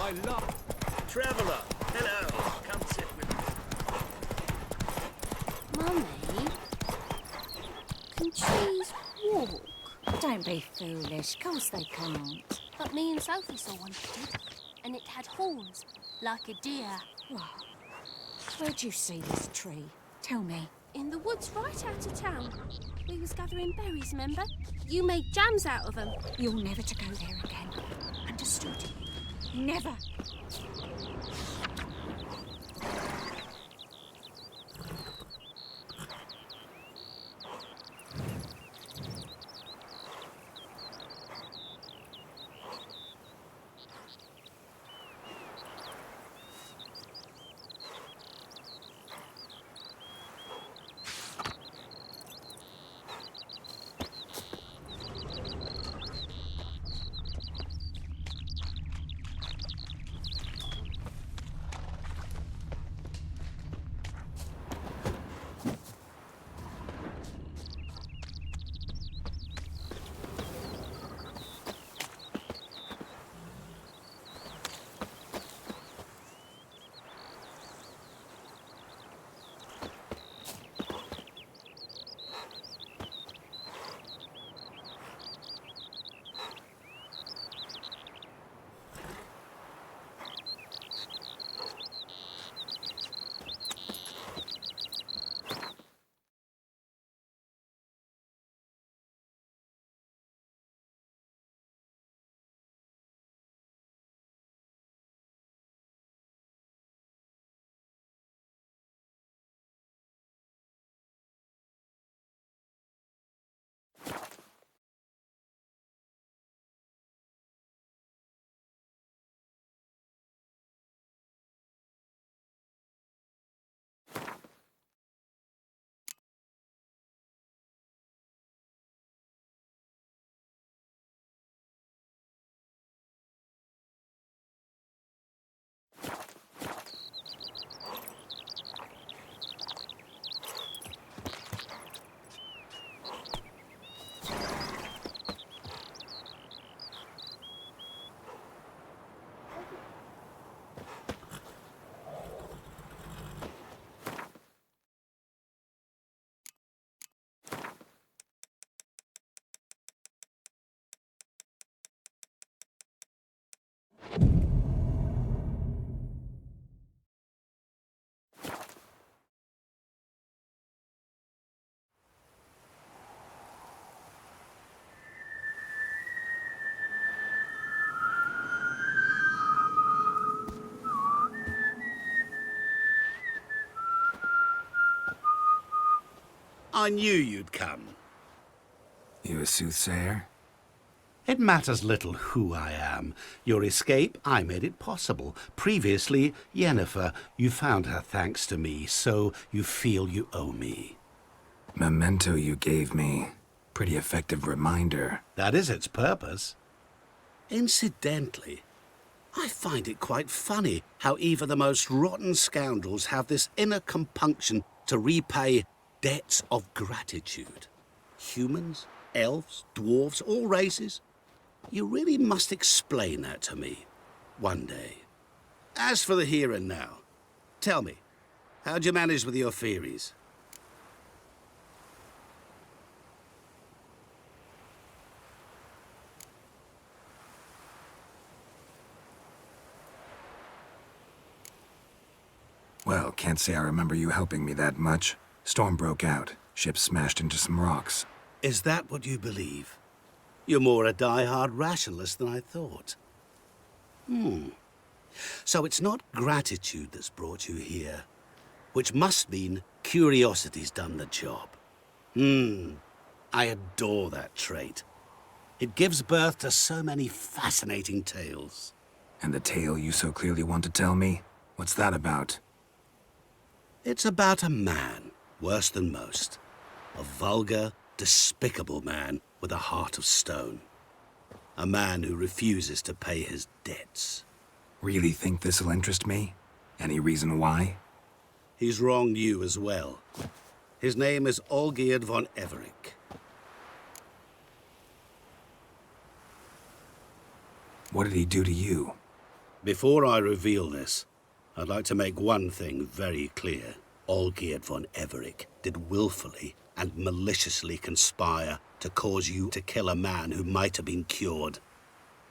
My luck. Traveller, hello. Come sit with me. Mummy, can trees walk? Don't be foolish. Course they can't. But me and Sophie saw one that did, and it had horns, like a deer. What? Where'd you see this tree? Tell me. In the woods right out of town. We was gathering berries, remember? You made jams out of them. You're never to go there again. Understood? Never. I knew you'd come. You a soothsayer? It matters little who I am. Your escape, I made it possible. Previously, Yennefer, you found her thanks to me, so you feel you owe me. Memento you gave me. Pretty effective reminder. That is its purpose. Incidentally, I find it quite funny how even the most rotten scoundrels have this inner compunction to repay debts of gratitude. Humans, elves, dwarves, all races. You really must explain that to me one day. As for the here and now, tell me, how'd you manage with your theories? Well, can't say I remember you helping me that much. Storm broke out. Ship smashed into some rocks. Is that what you believe? You're more a die-hard rationalist than I thought. So it's not gratitude that's brought you here, which must mean curiosity's done the job. I adore that trait. It gives birth to so many fascinating tales. And the tale you so clearly want to tell me? What's that about? It's about a man, worse than most. A vulgar, despicable man with a heart of stone. A man who refuses to pay his debts. Really think this'll interest me? Any reason why? He's wronged you as well. His name is Olgierd von Everec. What did he do to you? Before I reveal this, I'd like to make one thing very clear. Olgierd von Everec did willfully and maliciously conspire to cause you to kill a man who might have been cured.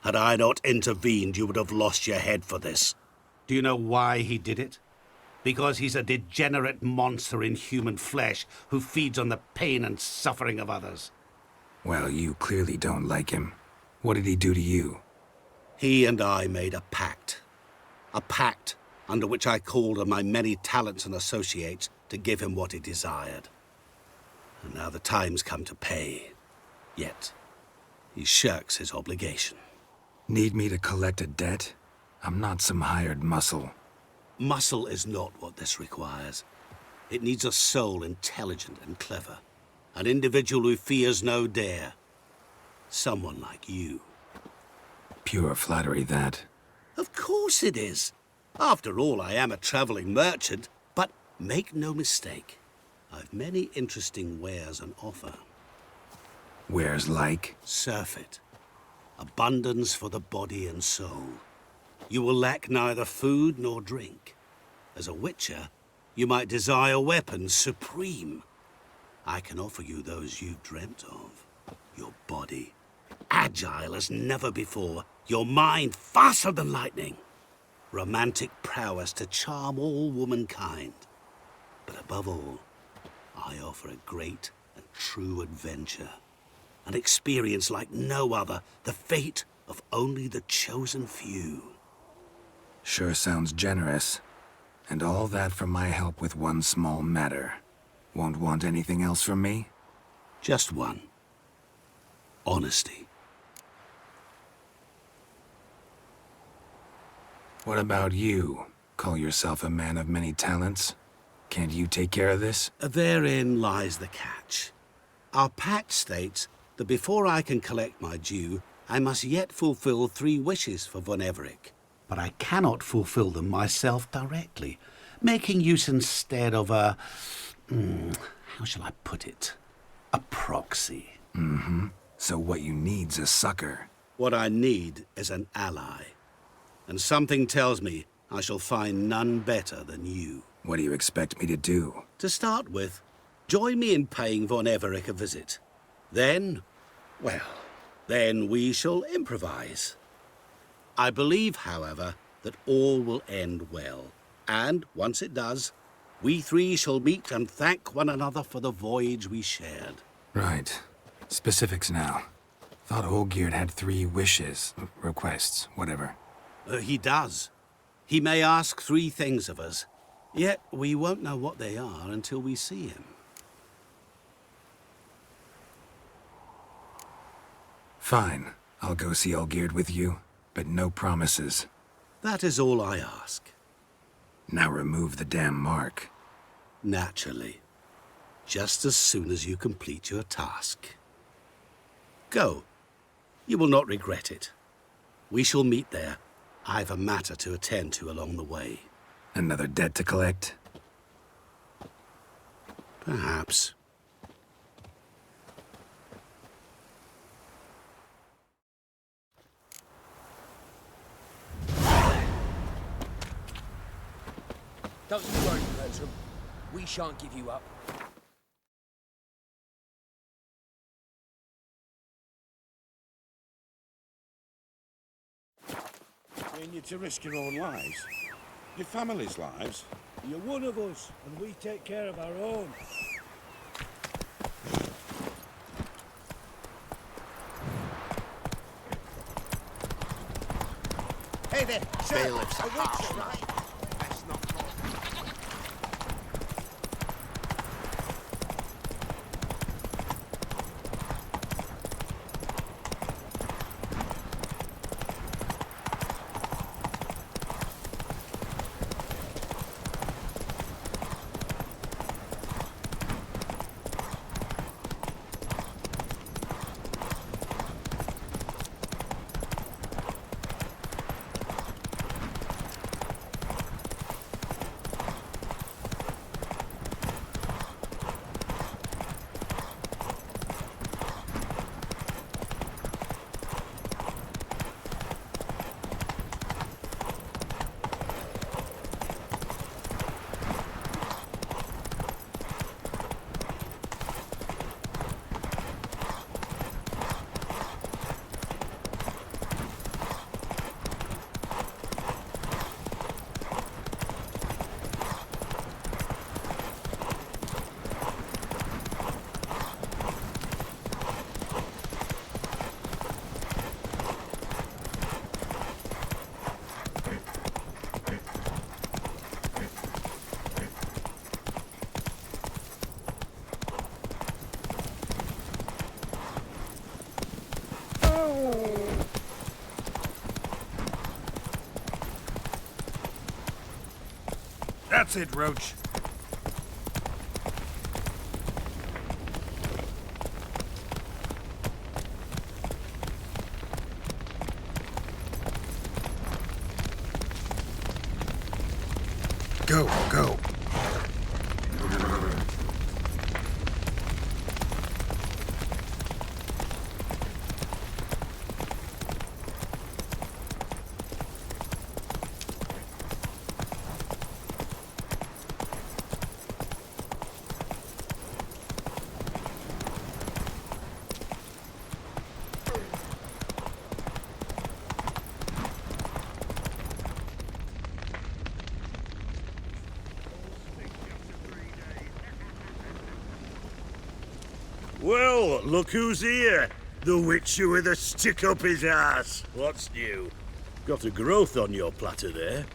Had I not intervened, you would have lost your head for this. Do you know why he did it? Because he's a degenerate monster in human flesh who feeds on the pain and suffering of others. Well, you clearly don't like him. What did he do to you? He and I made a pact. A pact under which I called on my many talents and associates to give him what he desired. And now the time's come to pay. Yet, he shirks his obligation. Need me to collect a debt? I'm not some hired muscle. Muscle is not what this requires. It needs a soul intelligent and clever. An individual who fears no dare. Someone like you. Pure flattery, that. Of course it is. After all, I am a traveling merchant. But make no mistake, I've many interesting wares on offer. Wares like? Surfeit. Abundance for the body and soul. You will lack neither food nor drink. As a witcher, you might desire weapons supreme. I can offer you those you've dreamt of. Your body, agile as never before. Your mind, faster than lightning. Romantic prowess to charm all womankind. But above all, I offer a great and true adventure. An experience like no other, the fate of only the chosen few. Sure sounds generous. And all that for my help with one small matter. Won't want anything else from me? Just one. Honesty. What about you? Call yourself a man of many talents? Can't you take care of this? Therein lies the catch. Our pact states that before I can collect my due, I must yet fulfill 3 wishes for von Everec. But I cannot fulfill them myself directly, making use instead of a... how shall I put it? A proxy. So what you need's a sucker. What I need is an ally. And something tells me I shall find none better than you. What do you expect me to do? To start with, join me in paying von Everec a visit. Then, well, then we shall improvise. I believe, however, that all will end well. And, once it does, we 3 shall meet and thank one another for the voyage we shared. Right. Specifics now. Thought Olgierd had 3 wishes, requests, whatever. He does. He may ask 3 things of us, yet we won't know what they are until we see him. Fine. I'll go see Olgierd with you, but no promises. That is all I ask. Now remove the damn mark. Naturally. Just as soon as you complete your task. Go. You will not regret it. We shall meet there. I've a matter to attend to along the way. Another debt to collect? Perhaps. Don't you worry, Bertram. We shan't give you up. Bring you to risk your own lives. Your family's lives. You're one of us, and we take care of our own. Hey there, sir. Bailiff's a witcher, right? That's not That's it, Roach. Go, go. Well, look who's here. The Witcher with a stick up his ass. What's new? Got a growth on your platter there.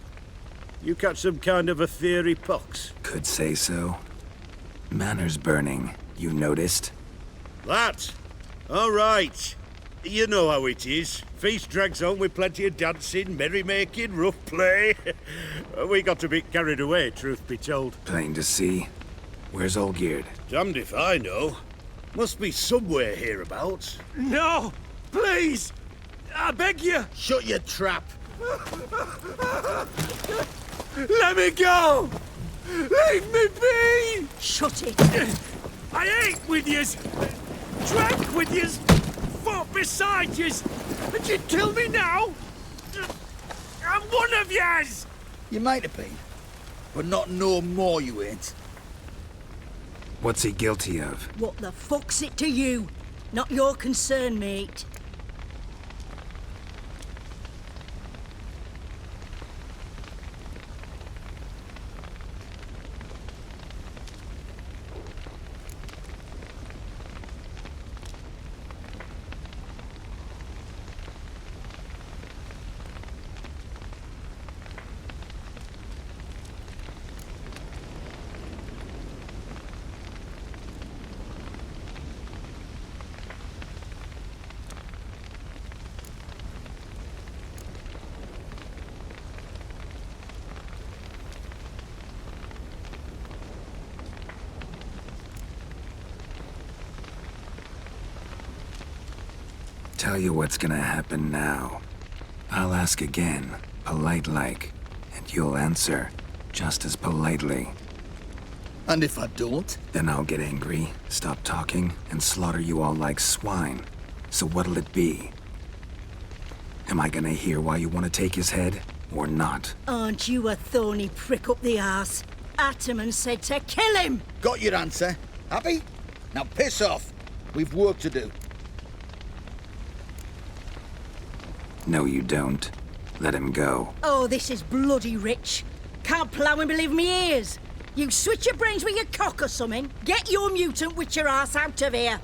You catch some kind of a fiery pox? Could say so. Manor's burning. You noticed? That? All right. You know how it is. Feast drags on with plenty of dancing, merrymaking, rough play. We got a bit carried away, truth be told. Plain to see. Where's Olgierd? Damned if I know. Must be somewhere hereabouts. No! Please! I beg you! Shut your trap! Let me go! Leave me be! Shut it! I ate with yous! Drank with yous! Fought beside yous! And you'd kill me now? I'm one of yous! You might have been, but not no more you ain't. What's he guilty of? What the fuck's it to you? Not your concern, mate. Tell you what's gonna happen now. I'll ask again, polite-like, and you'll answer just as politely. And if I don't? Then I'll get angry, stop talking, and slaughter you all like swine. So what'll it be? Am I gonna hear why you want to take his head, or not? Aren't you a thorny prick up the arse? Ataman said to kill him! Got your answer. Happy? Now piss off. We've work to do. No, you don't. Let him go. Oh, this is bloody rich. Can't plough and believe me ears. You switch your brains with your cock or something. Get your mutant witcher ass out of here.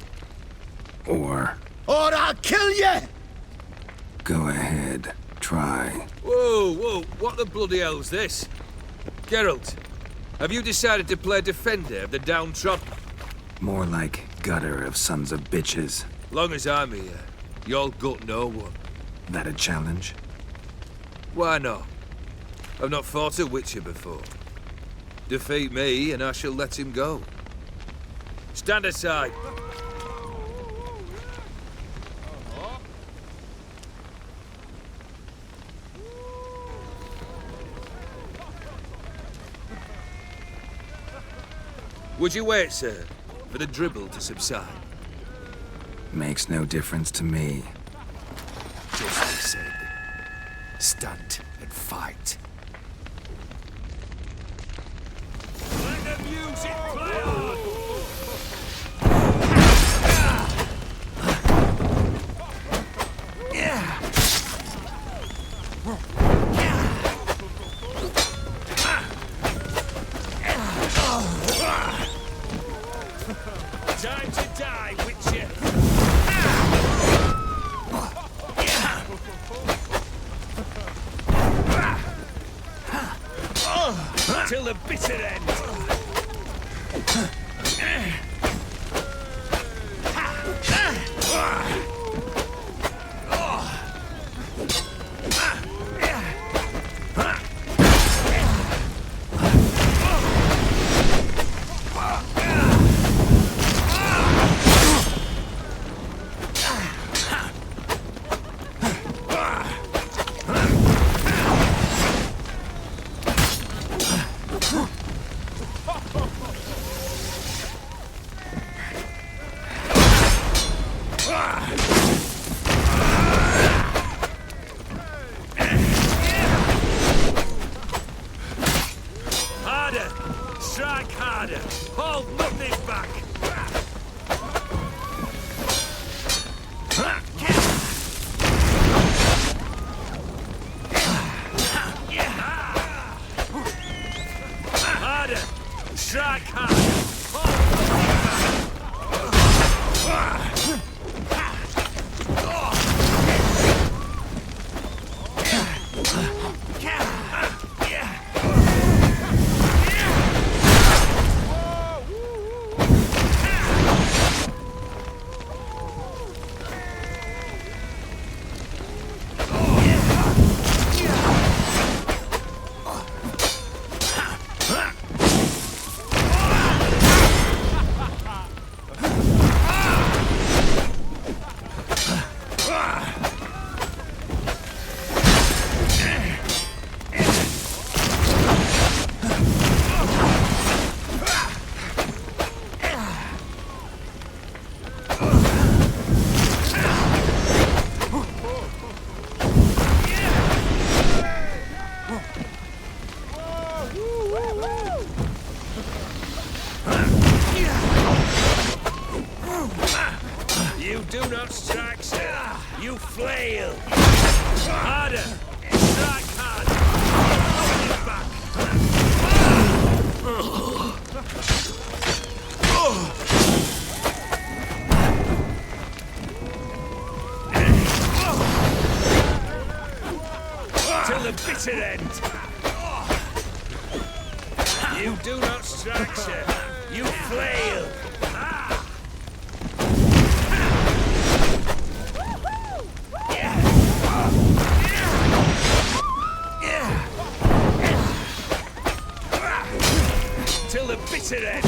Or I'll kill you! go ahead, try. Whoa, what the bloody hell's this? Geralt, have you decided to play defender of the downtrodden? More like gutter of sons of bitches. Long as I'm here, you'll gut no one. That a challenge? Why not? I've not fought a witcher before. Defeat me and I shall let him go. Stand aside. Would you wait, sir, for the dribble to subside? Makes no difference to me. Just as said. Stand and fight. Let the music play on! Time to die, Witcher. Till the bitter end. Harder! Strike harder! Hold nothing back! Harder! Strike harder! You do not strike, sir. You flail. Harder. Strike harder. Hold back. Till the bitter end. You do not strike, sir. You flail. Till the bitter end.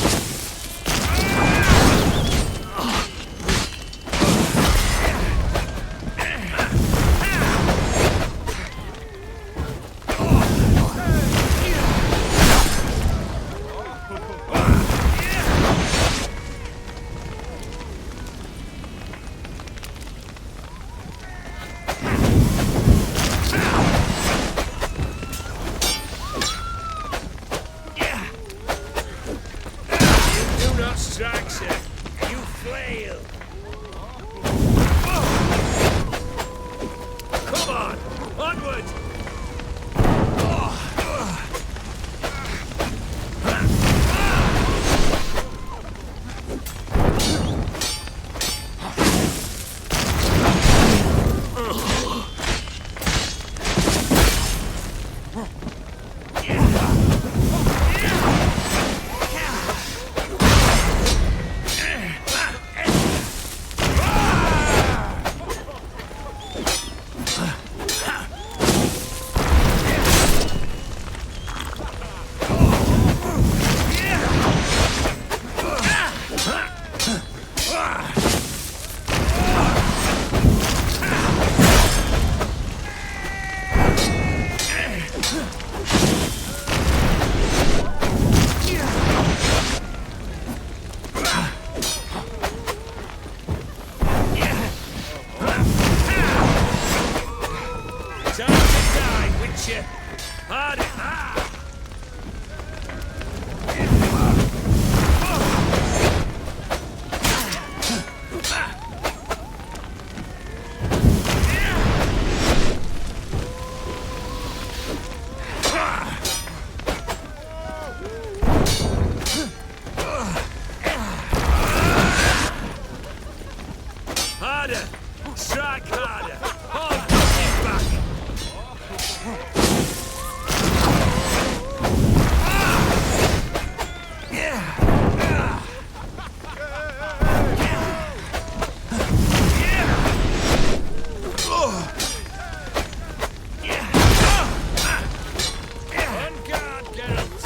Witcher! Harder! Ah! Harder! Strike harder! Hold fucking back! On guard, Geralt!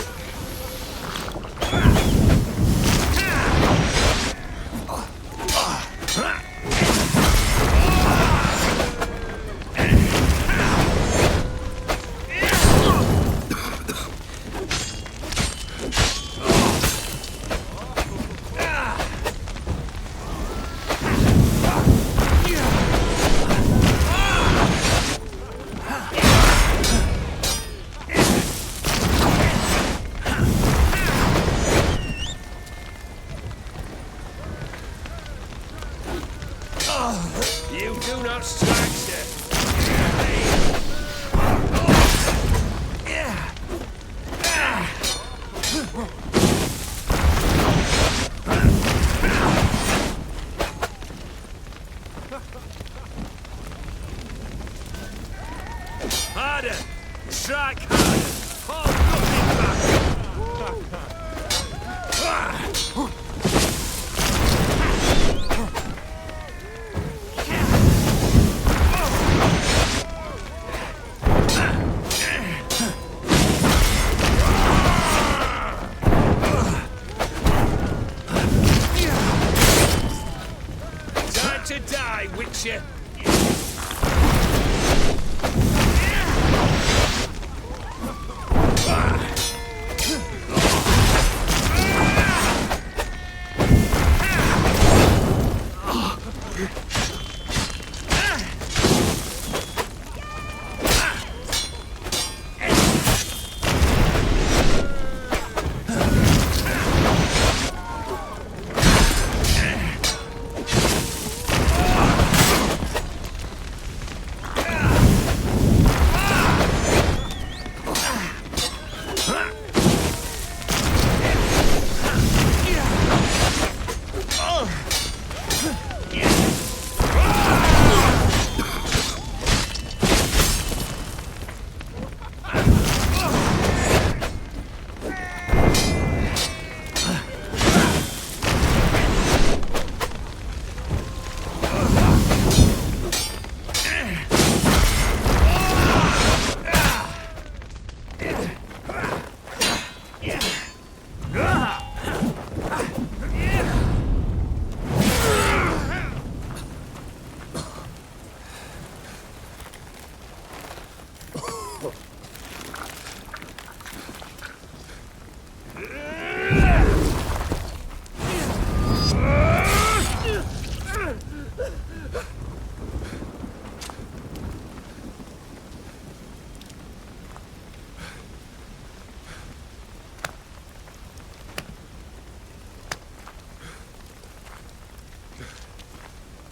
You do not strike, sir. Harder! Strike harder! Hold fucking back! Time to die, Witcher!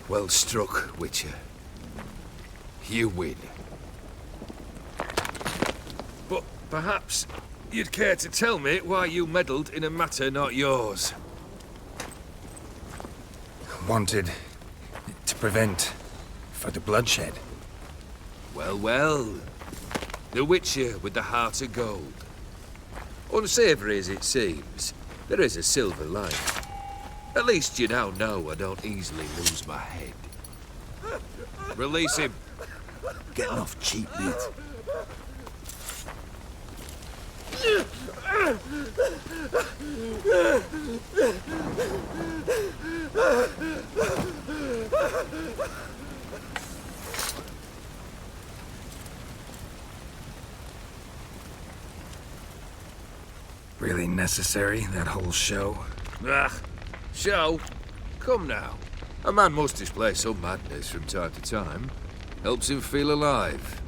Well struck, Witcher. You win. But perhaps you'd care to tell me why you meddled in a matter not yours. Wanted to prevent further bloodshed. Well, well. The Witcher with the heart of gold. Unsavoury as it seems, there is a silver lining. At least you now know I don't easily lose my head. Release him. Getting off cheap, mate. Really necessary, that whole show? Ah, show? Come now. A man must display some madness from time to time. Helps him feel alive.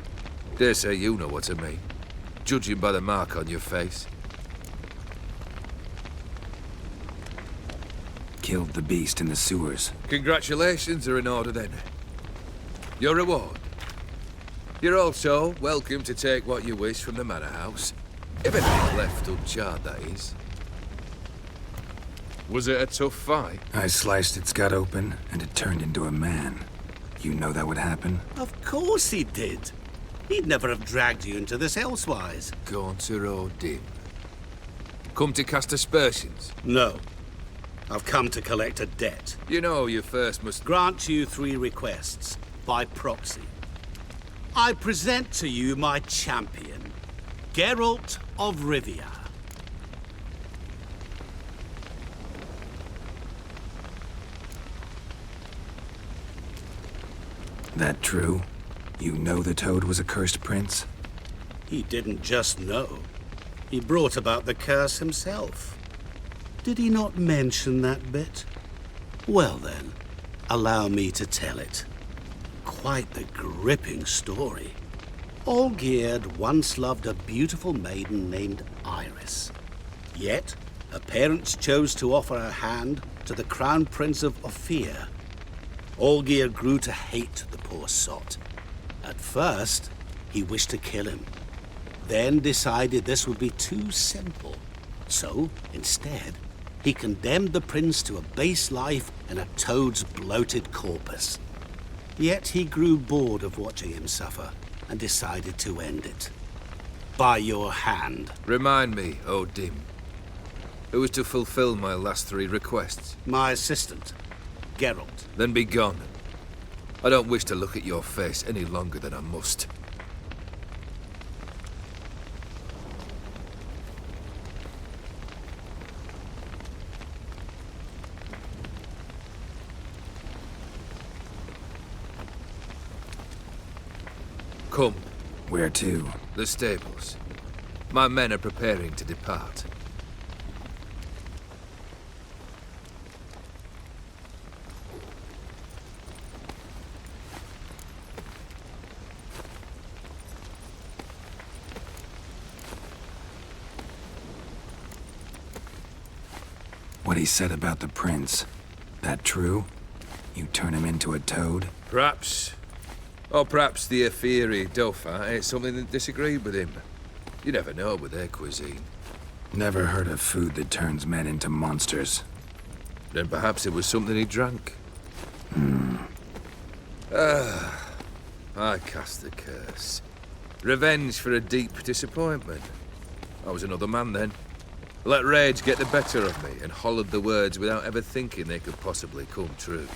Dare say you know what I mean, judging by the mark on your face. Killed the beast in the sewers. Congratulations are in order then. Your reward. You're also welcome to take what you wish from the manor house. If anything's left uncharred, that is. Was it a tough fight? I sliced its gut open, and it turned into a man. You know that would happen? Of course he did. He'd never have dragged you into this elsewise. Gaunter O'Dim. Come to cast aspersions? No. I've come to collect a debt. You know you first must... Grant you 3 requests, by proxy. I present to you my champion, Geralt of Rivia. That true? You know the Toad was a cursed prince? He didn't just know. He brought about the curse himself. Did he not mention that bit? Well then, allow me to tell it. Quite the gripping story. Olgierd once loved a beautiful maiden named Iris. Yet, her parents chose to offer her hand to the Crown Prince of Ophir. Olgierd grew to hate the poor sot. At first, he wished to kill him. Then decided this would be too simple. So, instead, he condemned the prince to a base life in a toad's bloated corpus. Yet he grew bored of watching him suffer and decided to end it. By your hand. Remind me, O'Dim. Who was to fulfill my last 3 requests? My assistant, Geralt. Then be gone. I don't wish to look at your face any longer than I must. Come. Where to? The stables. My men are preparing to depart. What he said about the prince. That true? You turn him into a toad? Perhaps. Or perhaps the Ophiri Dauphin ate something that disagreed with him. You never know with their cuisine. Never heard of food that turns men into monsters. Then perhaps it was something he drank. I cast the curse. Revenge for a deep disappointment. I was another man then. Let rage get the better of me and hollered the words without ever thinking they could possibly come true.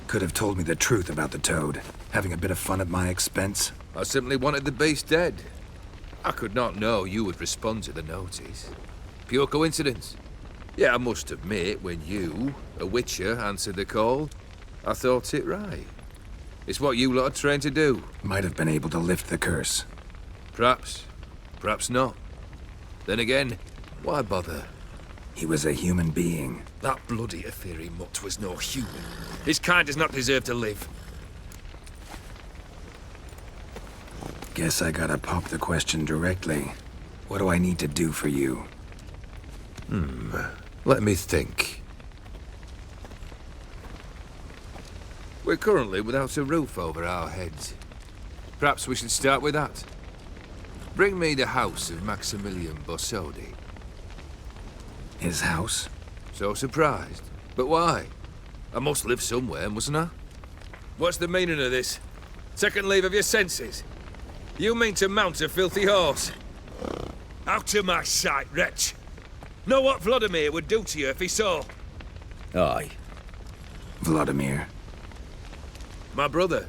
Could have told me the truth about the Toad, having a bit of fun at my expense. I simply wanted the beast dead. I could not know you would respond to the notice. Pure coincidence. Yeah, I must admit, when you, a witcher, answered the call, I thought it right. It's what you lot are trained to do. Might have been able to lift the curse. Perhaps. Perhaps not. Then again, why bother? He was a human being. That bloody Ophiri mutt was no human. His kind does not deserve to live. Guess I gotta pop the question directly. What do I need to do for you? Let me think. We're currently without a roof over our heads. Perhaps we should start with that. Bring me the house of Maximilian Borsodi. His house? So surprised. But why? I must live somewhere, mustn't I? What's the meaning of this? Second leave of your senses? You mean to mount a filthy horse? Out of my sight, wretch! Know what Vladimir would do to you if he saw? Aye. Vladimir. My brother.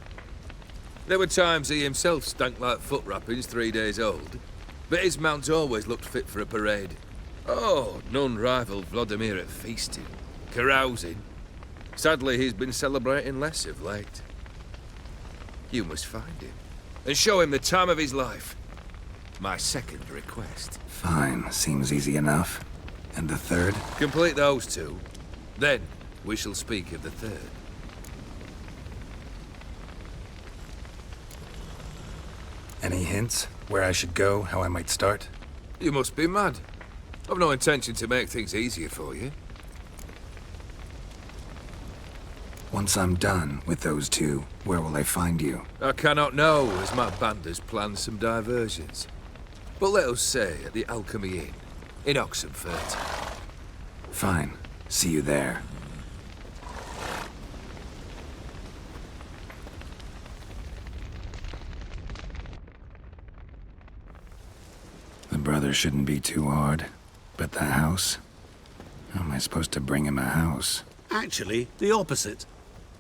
There were times he himself stank like foot wrappings 3 days old, but his mount always looked fit for a parade. Oh, none rivaled Vladimir at feasting, carousing. Sadly, he's been celebrating less of late. You must find him, and show him the time of his life. My second request. Fine, seems easy enough. And the third? Complete those 2. Then, we shall speak of the third. Any hints? Where I should go, how I might start? You must be mad. I've no intention to make things easier for you. Once I'm done with those two, where will I find you? I cannot know, as my band has planned some diversions. But let us say at the Alchemy Inn, in Oxenfurt. Fine. See you there. The brother shouldn't be too hard. But the house? How am I supposed to bring him a house? Actually, the opposite.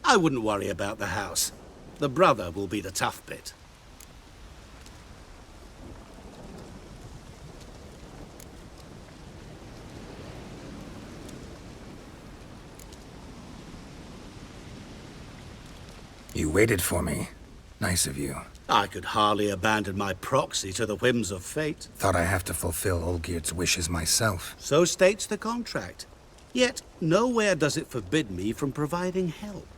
I wouldn't worry about the house. The brother will be the tough bit. You waited for me. Nice of you. I could hardly abandon my proxy to the whims of fate. Thought I have to fulfill Olgierd's wishes myself. So states the contract. Yet, nowhere does it forbid me from providing help.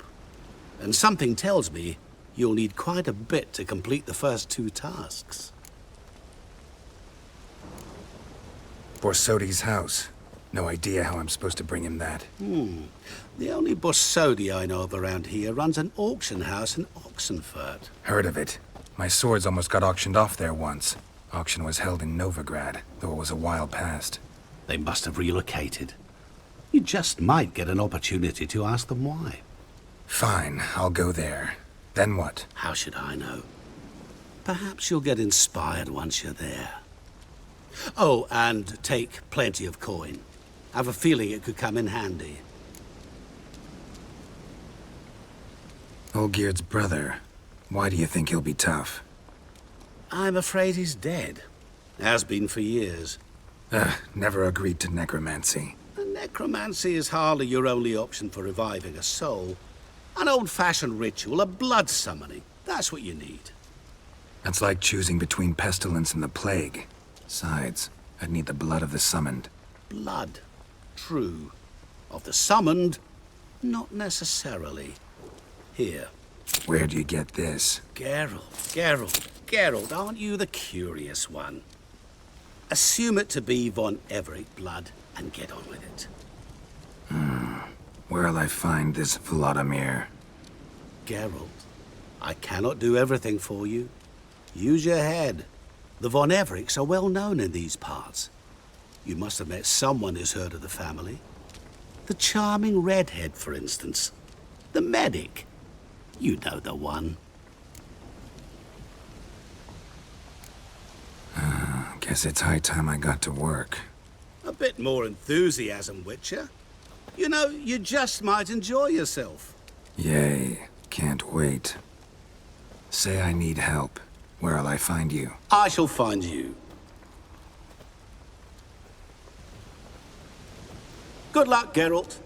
And something tells me you'll need quite a bit to complete the first two tasks. Borsodi's house. No idea how I'm supposed to bring him that. The only Borsodi I know of around here runs an auction house in Oxenfurt. Heard of it. My swords almost got auctioned off there once. Auction was held in Novigrad, though it was a while past. They must have relocated. You just might get an opportunity to ask them why. Fine, I'll go there. Then what? How should I know? Perhaps you'll get inspired once you're there. Oh, and take plenty of coin. I have a feeling it could come in handy. Olgierd's brother. Why do you think he'll be tough? I'm afraid he's dead. Has been for years. Never agreed to necromancy. Necromancy is hardly your only option for reviving a soul. An old-fashioned ritual, a blood summoning. That's what you need. That's like choosing between pestilence and the plague. Besides, I'd need the blood of the summoned. Blood. True. Of the summoned, not necessarily. Here. Where do you get this? Geralt, aren't you the curious one? Assume it to be von Everett blood and get on with it. Where'll I find this Vladimir? Geralt, I cannot do everything for you. Use your head. The von Evericks are well known in these parts. You must have met someone who's heard of the family. The charming redhead, for instance. The medic. You know the one. Guess it's high time I got to work. A bit more enthusiasm, Witcher. You know, you just might enjoy yourself. Yay. Can't wait. Say I need help. Where'll I find you? I shall find you. Good luck, Geralt.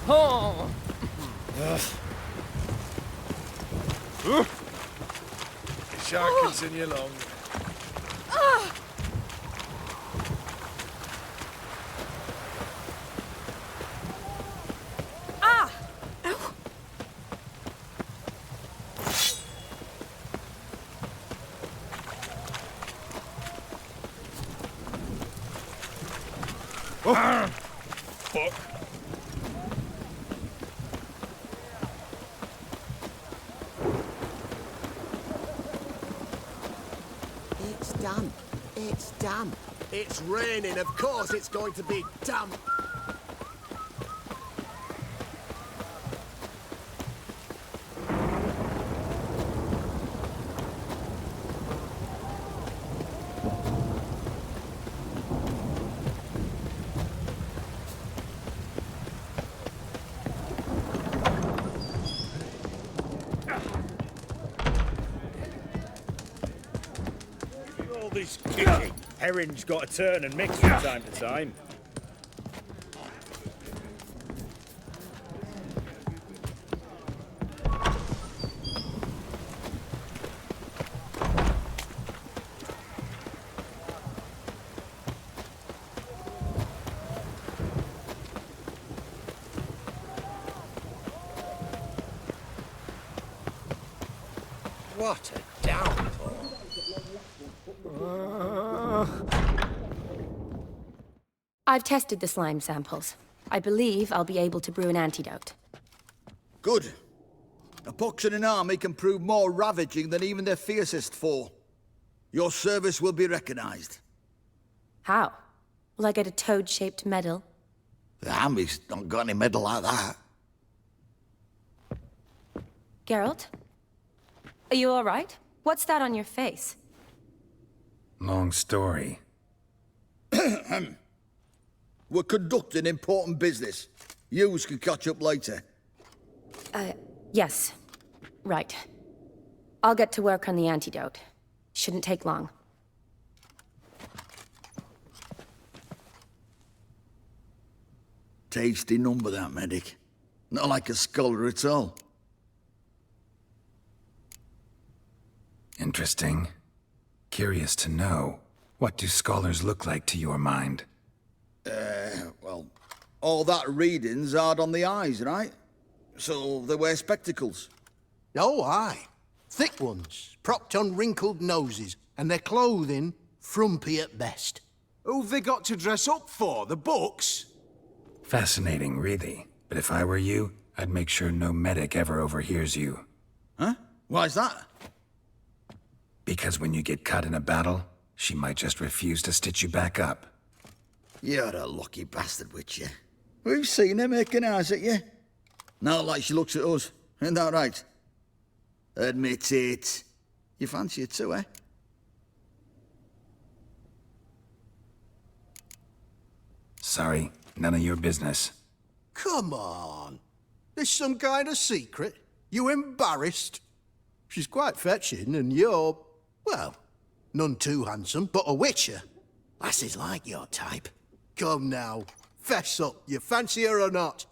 Oh! Shark can send you along. Fuck. It's damp. It's damp. It's raining. Of course it's going to be damp. All this kicking. Herring's got to turn and mix from time to time. What a downpour. I've tested the slime samples. I believe I'll be able to brew an antidote. Good. A pox in an army can prove more ravaging than even their fiercest foe. Your service will be recognized. How? Will I get a toad-shaped medal? The army's not got any medal like that. Geralt? Are you all right? What's that on your face? Long story. We're conducting important business. Yous can catch up later. Yes. Right. I'll get to work on the antidote. Shouldn't take long. Tasty number, that medic. Not like a scholar at all. Interesting. Curious to know, what do scholars look like to your mind? Well, all that reading's hard on the eyes, right? So they wear spectacles. Oh, aye. Thick ones, propped on wrinkled noses, and their clothing frumpy at best. Who've they got to dress up for? The books? Fascinating, really. But if I were you, I'd make sure no medic ever overhears you. Huh? Why's that? Because when you get cut in a battle, she might just refuse to stitch you back up. You're a lucky bastard, Witcher. We've seen her making eyes at you. Not like she looks at us. Ain't that right? Admit it. You fancy it too, eh? Sorry, none of your business. Come on. There's some kind of secret. You embarrassed? She's quite fetching, and you're, well, none too handsome, but a witcher. Lasses like your type. Come now, fess up. You fancy her or not?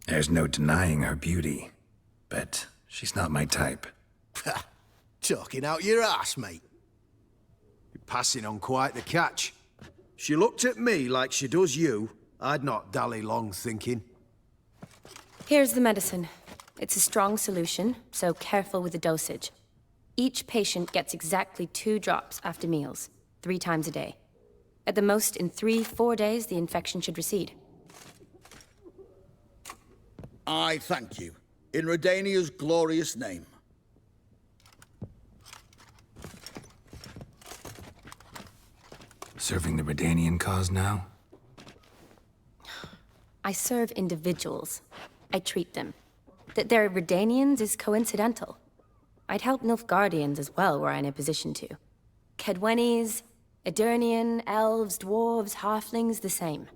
There's no denying her beauty, but she's not my type. Talking out your ass, mate. You're passing on quite the catch. She looked at me like she does you. I'd not dally long thinking. Here's the medicine. It's a strong solution, so careful with the dosage. Each patient gets exactly 2 drops after meals, 3 times a day. At the most, in 3-4 days, the infection should recede. I thank you. In Redania's glorious name. Serving the Redanian cause now? I serve individuals. I treat them. That they're Redanians is coincidental. I'd help Nilfgaardians as well were I in a position to. Kedwenis, Edirnian, elves, dwarves, halflings, the same.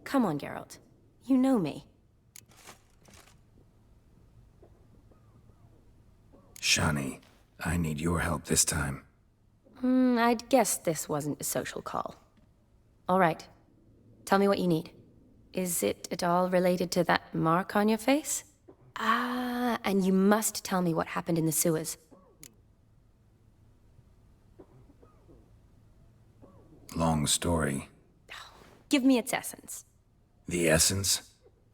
Come on, Geralt. You know me. Shani, I need your help this time. I'd guessed this wasn't a social call. All right. Tell me what you need. Is it at all related to that mark on your face? Ah, and you must tell me what happened in the sewers. Long story. Give me its essence. The essence?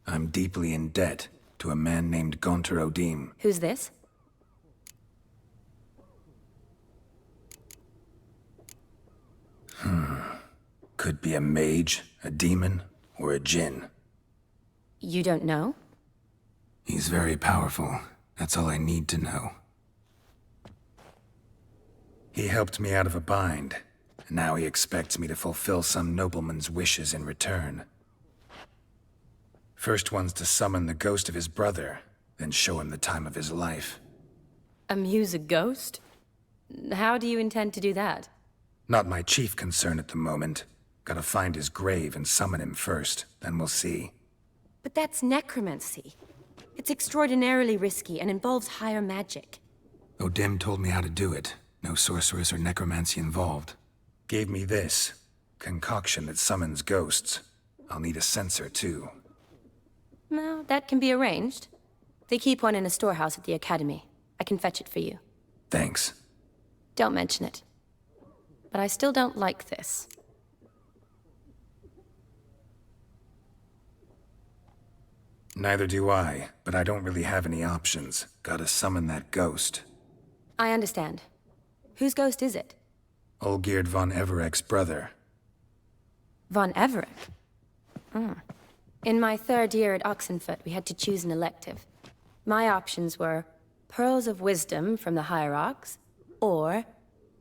I'm deeply in debt to a man named Gaunter Odim. Who's this? Could be a mage, a demon, or a djinn. You don't know? He's very powerful. That's all I need to know. He helped me out of a bind, and now he expects me to fulfill some nobleman's wishes in return. First one's to summon the ghost of his brother, then show him the time of his life. Amuse a ghost? How do you intend to do that? Not my chief concern at the moment. Gotta find his grave and summon him first, then we'll see. But that's necromancy. It's extraordinarily risky and involves higher magic. O'Dim told me how to do it. No sorceress or necromancy involved. Gave me this concoction that summons ghosts. I'll need a censer, too. Well, that can be arranged. They keep one in a storehouse at the academy. I can fetch it for you. Thanks. Don't mention it. But I still don't like this. Neither do I, but I don't really have any options. Gotta summon that ghost. I understand. Whose ghost is it? Olgierd von Everek's brother. Von Everek? In my 3rd year at Oxenfoot, we had to choose an elective. My options were Pearls of Wisdom from the Hierarchs, or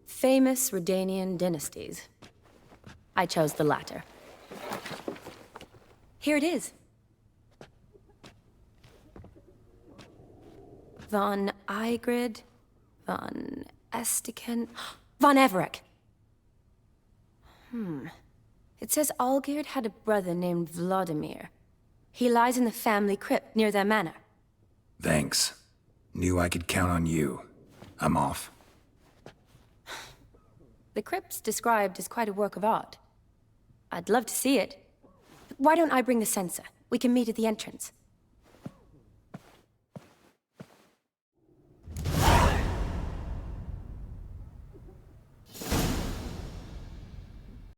Famous Redanian Dynasties. I chose the latter. Here it is. Von Igrid, von Estiken, von Everek. It says Olgierd had a brother named Vladimir. He lies in the family crypt near their manor. Thanks. Knew I could count on you. I'm off. The crypt's described as quite a work of art. I'd love to see it. Why don't I bring the censer? We can meet at the entrance.